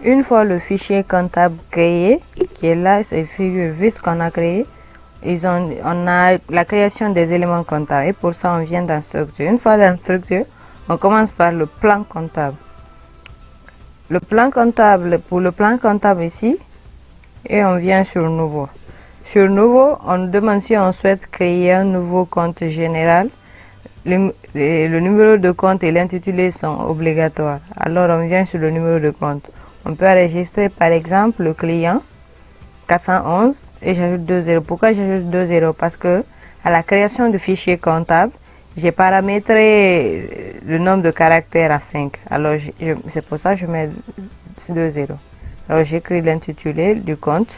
Une fois le fichier comptable créé, qui est là, c'est figure vue qu'on a créé, on a la création des éléments comptables et pour ça on vient dans structure. Une fois dans structure, on commence par le plan comptable. Le plan comptable, pour le plan comptable ici, et on vient sur nouveau. Sur nouveau, on demande si on souhaite créer un nouveau compte général. Le numéro de compte et l'intitulé sont obligatoires. Alors on vient sur le numéro de compte. On peut enregistrer par exemple le client 411 et j'ajoute 2 zéros. Pourquoi j'ajoute 2 zéros? Parce que à la création du fichier comptable, j'ai paramétré le nombre de caractères à 5. Alors c'est pour ça que je mets 2 zéros. Alors j'écris l'intitulé du compte.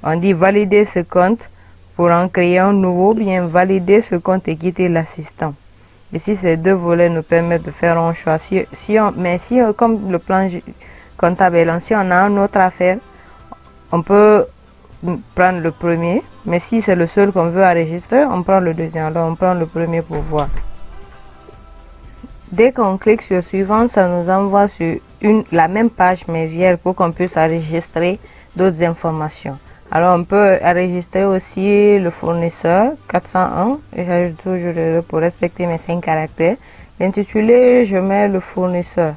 On dit valider ce compte pour en créer un nouveau, bien valider ce compte et quitter l'assistant. Ici, ces deux volets nous permettent de faire un choix. Comme le plan comptable est lancé, on a un autre à faire, on peut prendre le premier. Mais si c'est le seul qu'on veut enregistrer, on prend le deuxième. Alors, on prend le premier pour voir. Dès qu'on clique sur suivant, ça nous envoie sur la même page mais vierge pour qu'on puisse enregistrer d'autres informations. Alors on peut enregistrer aussi le fournisseur 401 et j'ajoute toujours pour respecter mes 5 caractères. L'intitulé, je mets le fournisseur.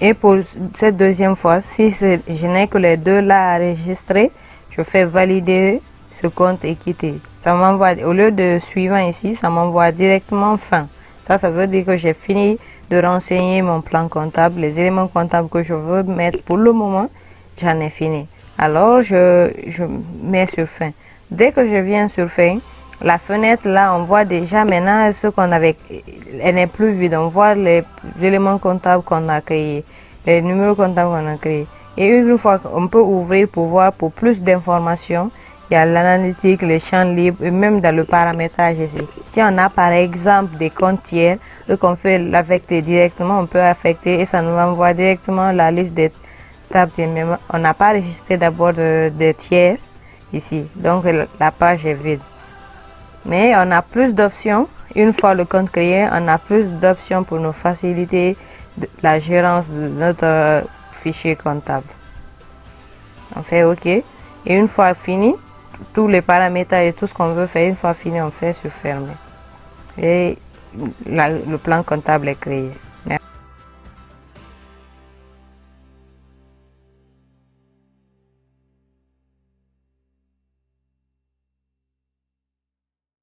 Et pour cette deuxième fois, si je n'ai que les deux là à enregistrer, je fais valider ce compte et quitter. Ça m'envoie, au lieu de suivant ici, ça m'envoie directement fin. Ça veut dire que j'ai fini de renseigner mon plan comptable, les éléments comptables que je veux mettre pour le moment. J'en ai fini. Alors, je mets sur fin. Dès que je viens sur fin, la fenêtre là, on voit déjà maintenant ce qu'on avait. Elle n'est plus vide. On voit les éléments comptables qu'on a créés, les numéros comptables qu'on a créés. Et une fois qu'on peut ouvrir pour voir pour plus d'informations, il y a l'analytique, les champs libres et même dans le paramétrage ici. Si on a par exemple des comptes tiers, qu'on fait l'affecter directement, on peut affecter et ça nous envoie directement la liste des on n'a pas enregistré d'abord des tiers ici, donc la page est vide. Mais on a plus d'options. Une fois le compte créé, on a plus d'options pour nous faciliter la gérance de notre fichier comptable. On fait OK. Et une fois fini, tous les paramètres et tout ce qu'on veut faire, une fois fini, on fait sur fermer. Et le plan comptable est créé.